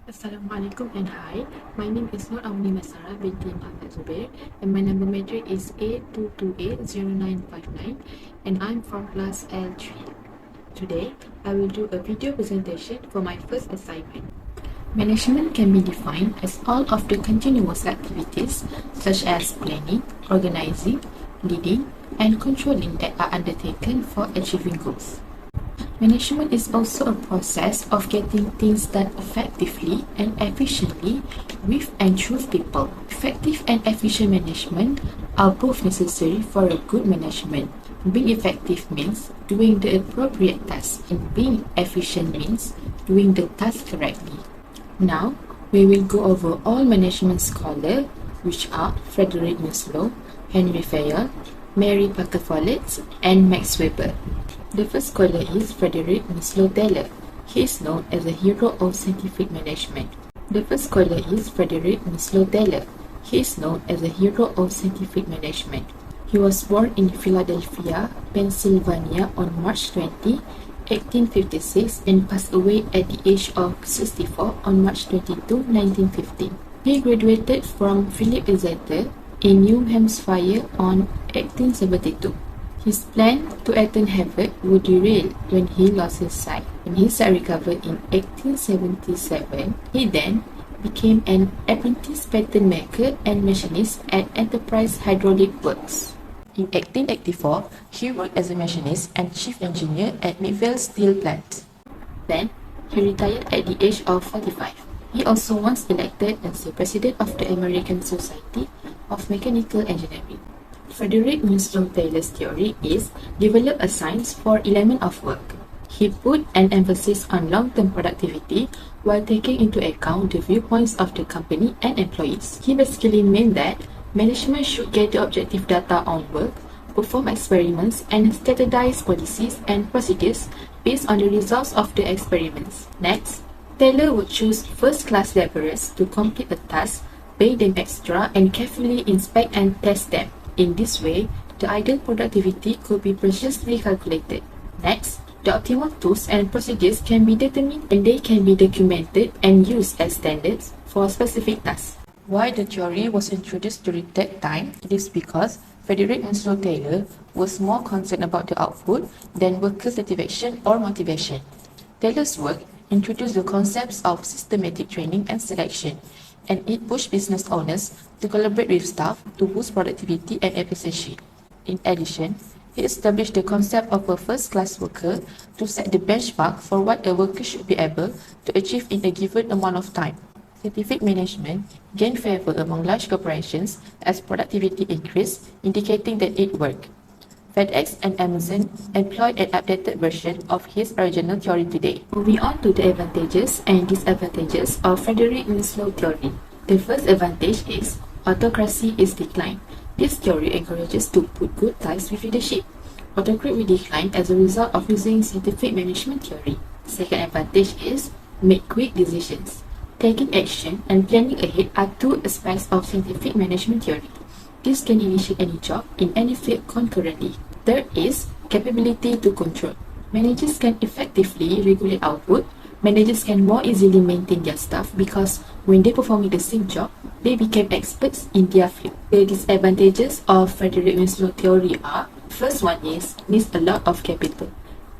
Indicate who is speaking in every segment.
Speaker 1: Assalamualaikum and hi. My name is not Auni Maisarah Binti Mohamad Zuber and my number matric is A22A0959 and I'm from class L3. Today, I will do a video presentation for my first assignment. Management can be defined as all of the continuous activities such as planning, organizing, leading, and controlling that are undertaken for achieving goals. Management is also a process of getting things done effectively and efficiently with and through people. Effective and efficient management are both necessary for a good management. Being effective means doing the appropriate task, and being efficient means doing the task correctly. Now, we will go over all management scholars, which are Frederick Maslow, Henry Fayol, Mary Parker Follett, and Max Weber. The first scholar is Frederick Maslow Taylor. He is known as a hero of scientific management. The first scholar is Frederick Maslow Taylor. He is known as a hero of scientific management. He was born in Philadelphia, Pennsylvania on March 20, 1856 and passed away at the age of 64 on March 22, 1915. He graduated from Philip Exeter in New Hampshire on 1872. His plan to attend Harvard would derail when he lost his sight. When his sight recovered in 1877, he then became an apprentice pattern maker and machinist at Enterprise Hydraulic Works. In 1884, he worked as a machinist and chief engineer at Midvale Steel Plant. Then, he retired at the age of 45. He also once elected as the president of the American Society of Mechanical Engineering. Frederick Maslow Taylor's theory is develop a science for element of work. He put an emphasis on long-term productivity while taking into account the viewpoints of the company and employees. He basically meant that management should get the objective data on work, perform experiments, and standardize policies and procedures based on the results of the experiments. Next, Taylor would choose first-class laborers to complete a task, pay them extra, and carefully inspect and test them. In this way, the ideal productivity could be precisely calculated. Next, the optimal tools and procedures can be determined and they can be documented and used as standards for specific tasks. Why the theory was introduced during that time? It is because Frederick Maslow Taylor was more concerned about the output than worker satisfaction or motivation. Taylor's work introduced the concepts of systematic training and selection, and it pushed business owners to collaborate with staff to boost productivity and efficiency. In addition, he established the concept of a first-class worker to set the benchmark for what a worker should be able to achieve in a given amount of time. Scientific management gained favor among large corporations as productivity increased, indicating that it worked. FedEx and Amazon employed an updated version of his original theory today. Moving on to the advantages and disadvantages of Frederick Maslow theory. The first advantage is autocracy is decline. This theory encourages to put good ties with leadership. Autocracy will decline as a result of using scientific management theory. Second advantage is make quick decisions. Taking action and planning ahead are two aspects of scientific management theory. This can initiate any job in any field concurrently. Third is capability to control. Managers can effectively regulate output. Managers can more easily maintain their staff because when they perform the same job, they become experts in their field. The disadvantages of Frederick Maslow theory are: first one is needs a lot of capital.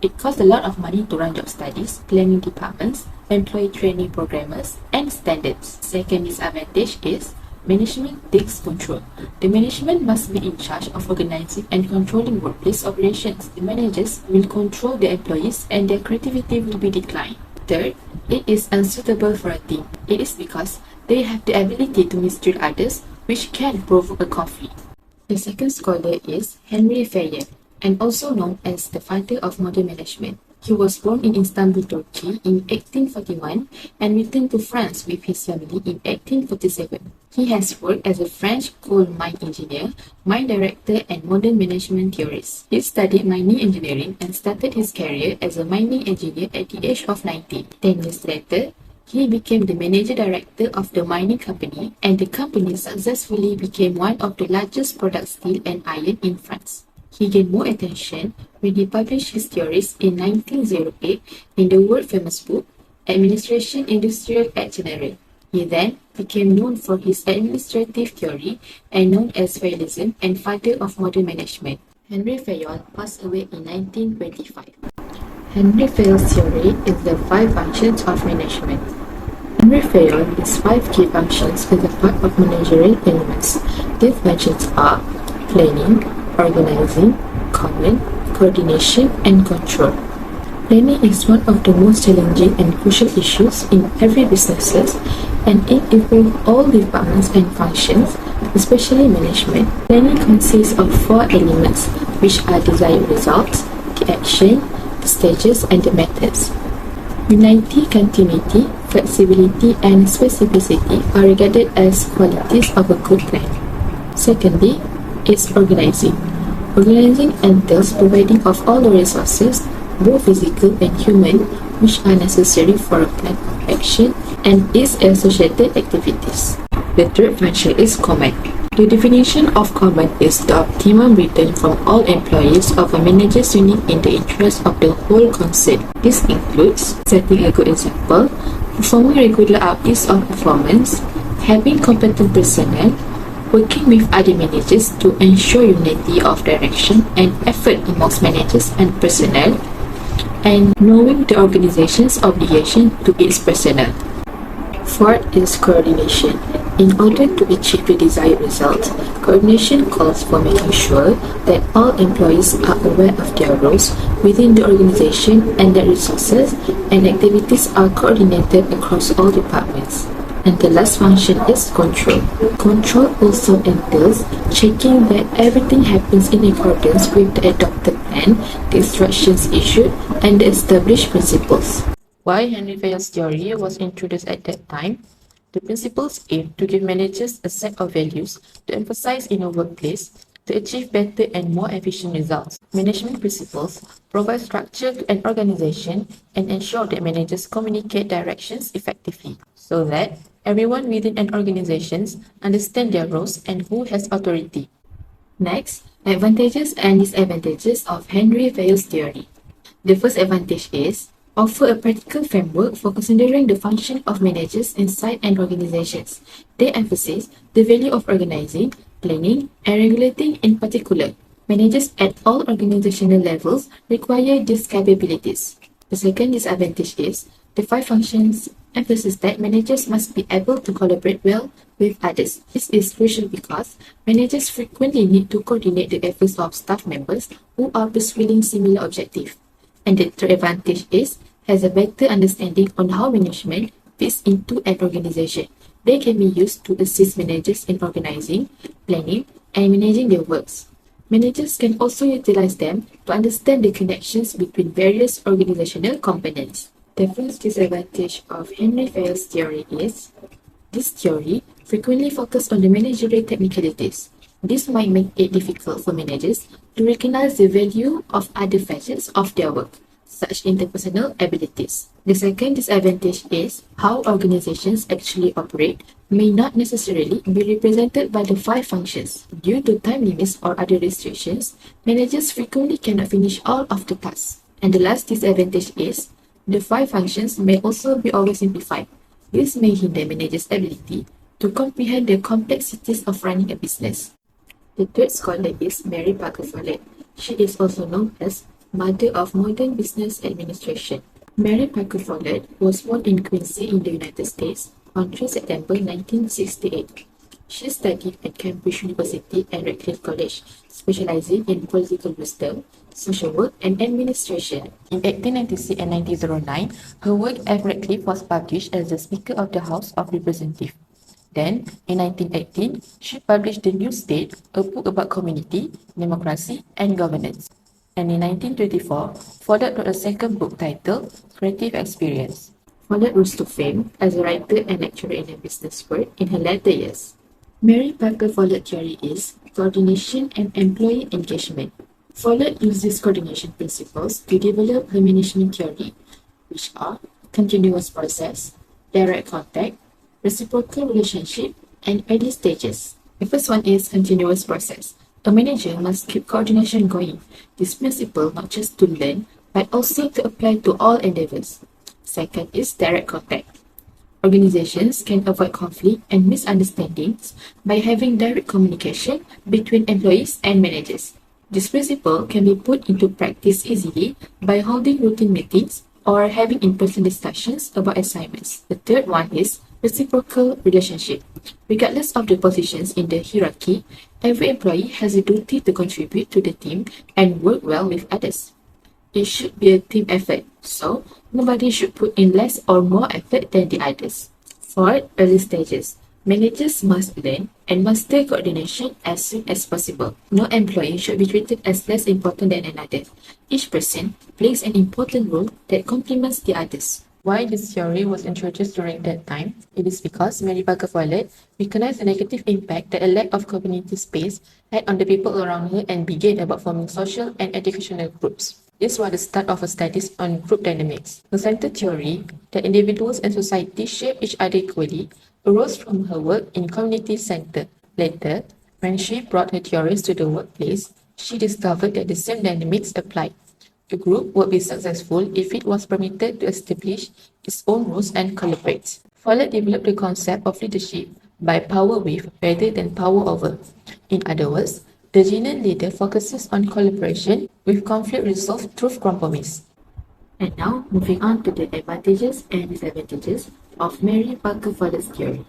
Speaker 1: It costs a lot of money to run job studies, planning departments, employee training programmers, and standards. Second disadvantage is management takes control. The management must be in charge of organizing and controlling workplace operations. The managers will control their employees and their creativity will be declined. Third, it is unsuitable for a team. It is because they have the ability to mistreat others, which can provoke a conflict. The second scholar is Henry Fayol, and also known as the father of modern management. He was born in Istanbul, Turkey in 1841 and returned to France with his family in 1847. He has worked as a French coal mine engineer, mine director, and modern management theorist. He studied mining engineering and started his career as a mining engineer at the age of 19. 10 years later, he became the manager director of the mining company, and the company successfully became one of the largest product steel and iron in France. He gained more attention when he published his theories in 1908 in the world-famous book administration industrial at General. He then became known for his administrative theory and known as Fayalism and father of modern management. Henry Fayol passed away in 1925. Henry Fayol's theory is the 5 functions of management. Henry Fayol lists 5 key functions as a part of managerial elements. These functions are planning, organizing, command, coordination, and control. Planning is one of the most challenging and crucial issues in every business, and it involves all departments and functions, especially management. Planning consists of 4 elements, which are desired results, the action, the stages, and the methods. Unity, continuity, flexibility, and specificity are regarded as qualities of a good plan. Secondly, is organizing. Organizing entails providing of all the resources, both physical and human, which are necessary for a plan of action and its associated activities. The third function is command. The definition of command is the optimum return from all employees of a manager's unit in the interest of the whole concern. This includes setting a good example, performing regular updates of performance, having competent personnel, working with other managers to ensure unity of direction and effort amongst managers and personnel, and knowing the organization's obligation to its personnel. Fourth is coordination. In order to achieve the desired result, coordination calls for making sure that all employees are aware of their roles within the organization and that resources and activities are coordinated across all departments. And the last function is control. Control also entails checking that everything happens in accordance with the adopted plan, the instructions issued, and the established principles. Why Henry Fayol's theory was introduced at that time? The principles aim to give managers a set of values to emphasize in a workplace to achieve better and more efficient results. Management principles provide structure to an organization and ensure that managers communicate directions effectively so that everyone within an organization understands their roles and who has authority. Next, advantages and disadvantages of Henry Fayol's theory. The first advantage is offer a practical framework for considering the function of managers inside an organization. They emphasize the value of organizing, planning, and regulating in particular. Managers at all organizational levels require these capabilities. The second disadvantage is the 5 functions emphasize that managers must be able to collaborate well with others. This is crucial because managers frequently need to coordinate the efforts of staff members who are pursuing similar objectives. And the third advantage is has a better understanding on how management fits into an organization. They can be used to assist managers in organizing, planning, and managing their works. Managers can also utilize them to understand the connections between various organizational components. The first disadvantage of Henry Fayol's theory is this theory frequently focuses on the managerial technicalities. This might make it difficult for managers to recognize the value of other facets of their work, such interpersonal abilities. The second disadvantage is how organizations actually operate may not necessarily be represented by the 5 functions. Due to time limits or other restrictions, managers frequently cannot finish all of the tasks. And the last disadvantage is the 5 functions may also be oversimplified. This may hinder managers' ability to comprehend the complexities of running a business. The third scholar is Mary Parker Follett. She is also known as Mother of Modern Business Administration. Mary Parker Follett was born in Quincy in the United States on 3 September 1968. She studied at Cambridge University and Radcliffe College, specializing in political wisdom, social work, and administration. In 1896 and 1909, her work at Radcliffe was published as the Speaker of the House of Representatives. Then, in 1918, she published The New State, a book about community, democracy, and governance. And in 1924, Follett wrote a second book titled Creative Experience. Follett rose to fame as a writer and lecturer in the business world in her later years. Mary Parker Follett theory is coordination and employee engagement. Follett used these coordination principles to develop her management theory, which are continuous process, direct contact, reciprocal relationship, and early stages. The first one is continuous process. A manager must keep coordination going. This principle not just to learn, but also to apply to all endeavors. Second is direct contact. Organizations can avoid conflict and misunderstandings by having direct communication between employees and managers. This principle can be put into practice easily by holding routine meetings or having in-person discussions about assignments. The third one is reciprocal relationship. Regardless of the positions in the hierarchy, every employee has a duty to contribute to the team and work well with others. It should be a team effort, so nobody should put in less or more effort than the others. Fourth, early stages. Managers must learn and master coordination as soon as possible. No employee should be treated as less important than another. Each person plays an important role that complements the others. Why this theory was introduced during that time? It is because Mary Parker Follett recognized the negative impact that a lack of community space had on the people around her and began about forming social and educational groups. This was the start of her studies on group dynamics. Her centered theory that individuals and society shape each other equally arose from her work in community center. Later, when she brought her theories to the workplace, she discovered that the same dynamics applied. A group would be successful if it was permitted to establish its own rules and collaborate. Follett developed the concept of leadership by power with rather than power over. In other words, the genuine leader focuses on collaboration with conflict resolved through compromise. And now, moving on to the advantages and disadvantages of Mary Parker Follett's theory.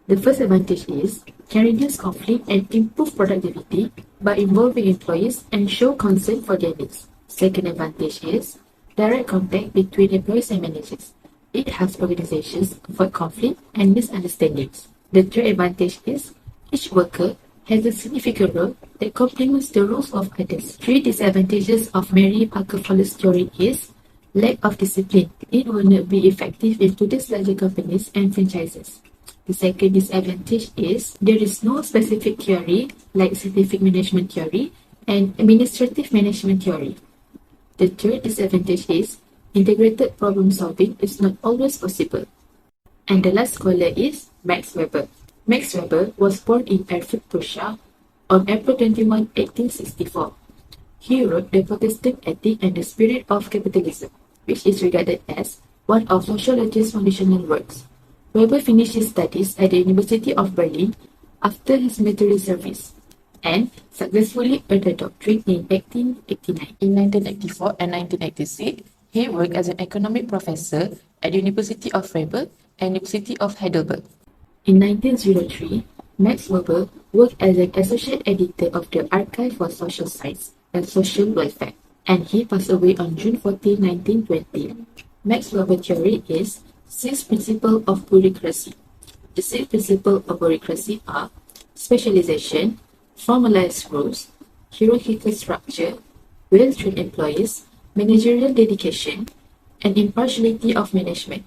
Speaker 1: The first advantage is can reduce conflict and improve productivity by involving employees and show concern for their needs. Second advantage is direct contact between employees and managers. It helps organizations avoid conflict and misunderstandings. The third advantage is each worker has a significant role that complements the roles of others. Three disadvantages of Mary Parker Follett's theory is lack of discipline. It will not be effective in today's larger companies and franchises. The second disadvantage is there is no specific theory like scientific management theory and administrative management theory. The third disadvantage is integrated problem solving is not always possible. And the last scholar is Max Weber. Max Weber was born in Erfurt, Prussia on April 21, 1864. He wrote The Protestant Ethic and the Spirit of Capitalism, which is regarded as one of sociology's foundational works. Weber finished his studies at the University of Berlin after his military service and successfully earned a doctorate in 1889. In 1984 and 1986, he worked as an economic professor at the University of Freiburg and University of Heidelberg. In 1903, Max Weber worked as an associate editor of the Archive for Social Science and Social Welfare, and he passed away on June 14, 1920. Max Weber theory is 6 principles of bureaucracy. The 6 principles of bureaucracy are specialization, formalized rules, hierarchical structure, well-trained employees, managerial dedication, and impartiality of management.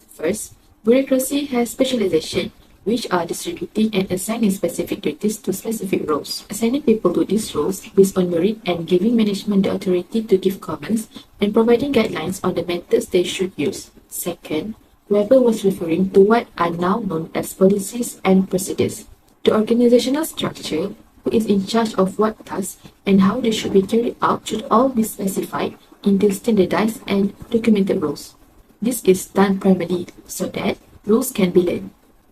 Speaker 1: First, bureaucracy has specialization, which are distributing and assigning specific duties to specific roles. Assigning people to these roles based on merit and giving management the authority to give comments and providing guidelines on the methods they should use. Second, Weber was referring to what are now known as policies and procedures. The organizational structure, who is in charge of what tasks and how they should be carried out, should all be specified into standardized and documented rules. This is done primarily so that rules can be learned.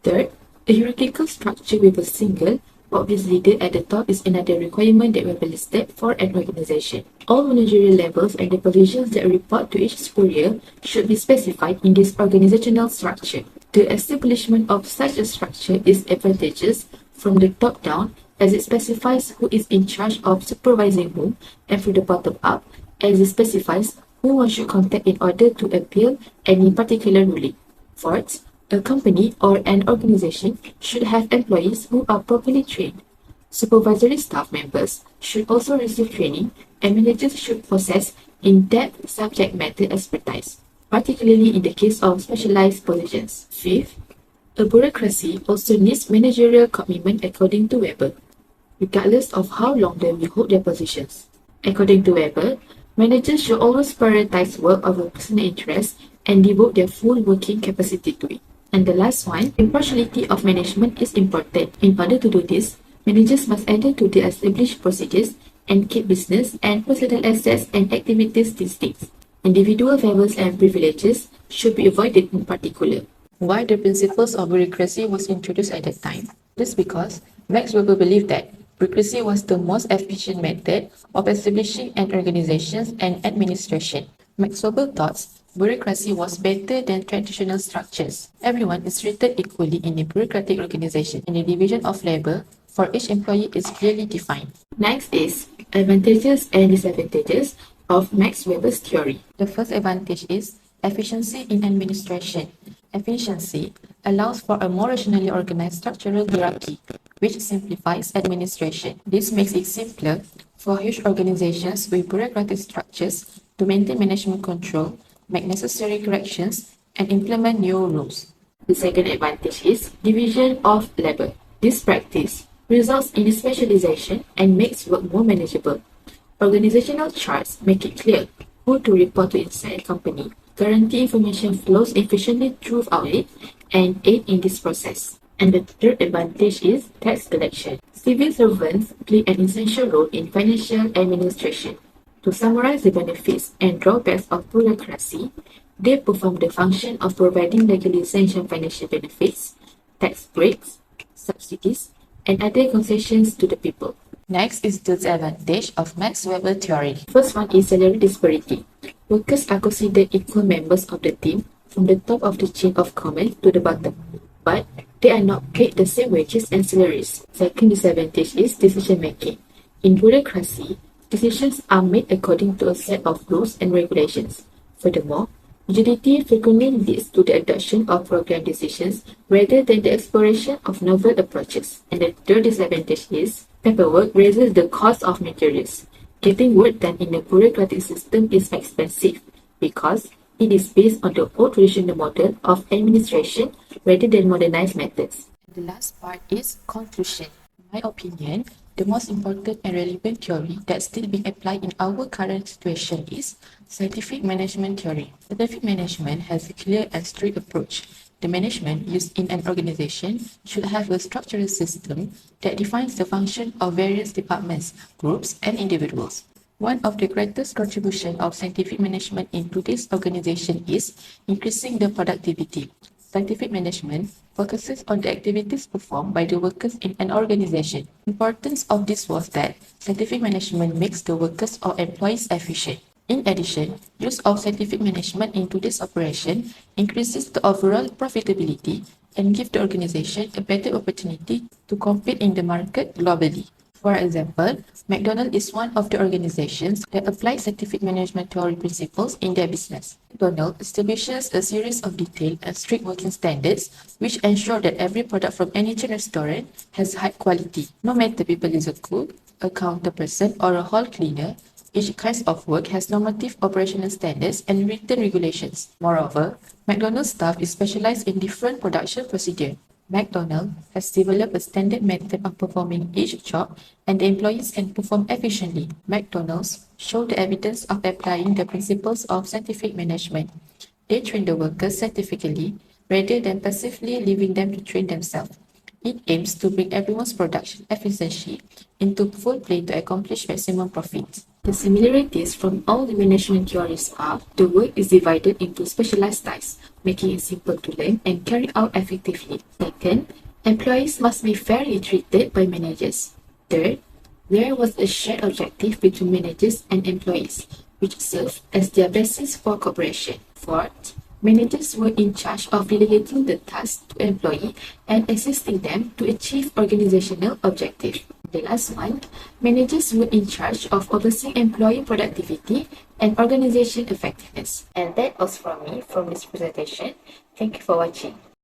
Speaker 1: Third, a hierarchical structure with a single, obvious leader at the top is another requirement that will be listed for an organization. All managerial levels and the positions that report to each superior should be specified in this organizational structure. The establishment of such a structure is advantageous from the top down as it specifies who is in charge of supervising whom, and from the bottom up as it specifies who one should contact in order to appeal any particular ruling. Fourth, a company or an organization should have employees who are properly trained. Supervisory staff members should also receive training, and managers should possess in-depth subject matter expertise, particularly in the case of specialized positions. Fifth, a bureaucracy also needs managerial commitment according to Weber, regardless of how long they will hold their positions. According to Weber, managers should always prioritize work over personal interest and devote their full working capacity to it. And the last one, impartiality of management is important. In order to do this, managers must adhere to the established procedures and keep business and personal assets and activities distinct. Individual favors and privileges should be avoided in particular. Why the principles of bureaucracy was introduced at that time? This is because Max Weber believed that bureaucracy was the most efficient method of establishing an organization and administration. Max Weber thought bureaucracy was better than traditional structures. Everyone is treated equally in a bureaucratic organization, and the division of labor for each employee is clearly defined. Next is advantages and disadvantages of Max Weber's theory. The first advantage is efficiency in administration. Efficiency allows for a more rationally organized structural hierarchy, which simplifies administration. This makes it simpler for huge organizations with bureaucratic structures to maintain management control, make necessary corrections, and implement new rules. The second advantage is division of labor. This practice results in specialization and makes work more manageable. Organizational charts make it clear who to report to inside a company, guarantee information flows efficiently throughout it, and aid in this process. And the third advantage is tax collection. Civil servants play an essential role in financial administration. To summarize the benefits and drawbacks of bureaucracy, they perform the function of providing legally sanctioned financial benefits, tax breaks, subsidies, and other concessions to the people. Next is the disadvantage of Max Weber theory. First one is salary disparity. Workers are considered equal members of the team from the top of the chain of command to the bottom, but they are not paid the same wages and salaries. Second disadvantage is decision making. In bureaucracy, decisions are made according to a set of rules and regulations. Furthermore, rigidity frequently leads to the adoption of program decisions rather than the exploration of novel approaches. And the third disadvantage is paperwork raises the cost of materials. Getting work done in a bureaucratic system is expensive because it is based on the old traditional model of administration rather than modernized methods. The last part is conclusion. In my opinion, the most important and relevant theory that's still being applied in our current situation is scientific management theory. Scientific management has a clear and strict approach. The management used in an organization should have a structural system that defines the function of various departments, groups, and individuals. One of the greatest contributions of scientific management in today's organization is increasing the productivity. Scientific management focuses on the activities performed by the workers in an organization. The importance of this was that scientific management makes the workers or employees efficient. In addition, use of scientific management in today's operation increases the overall profitability and gives the organization a better opportunity to compete in the market globally. For example, McDonald's is one of the organizations that apply scientific management theory principles in their business. McDonald's establishes a series of detailed and strict working standards which ensure that every product from any chain restaurant has high quality. No matter people is a cook, a counter person, or a hall cleaner, each kind of work has normative operational standards and written regulations. Moreover, McDonald's staff is specialized in different production procedures. McDonald's has developed a standard method of performing each job and the employees can perform efficiently. McDonald's show the evidence of applying the principles of scientific management. They train the workers scientifically rather than passively leaving them to train themselves. It aims to bring everyone's production efficiency into full play to accomplish maximum profit. The similarities from all the management theories are the work is divided into specialized tasks, making it simple to learn and carry out effectively. Second, employees must be fairly treated by managers. Third, there was a shared objective between managers and employees, which served as their basis for cooperation. Fourth, managers were in charge of delegating the task to employees and assisting them to achieve organizational objectives. The last one, managers were in charge of overseeing employee productivity and organization effectiveness. And that was from me from this presentation. Thank you for watching.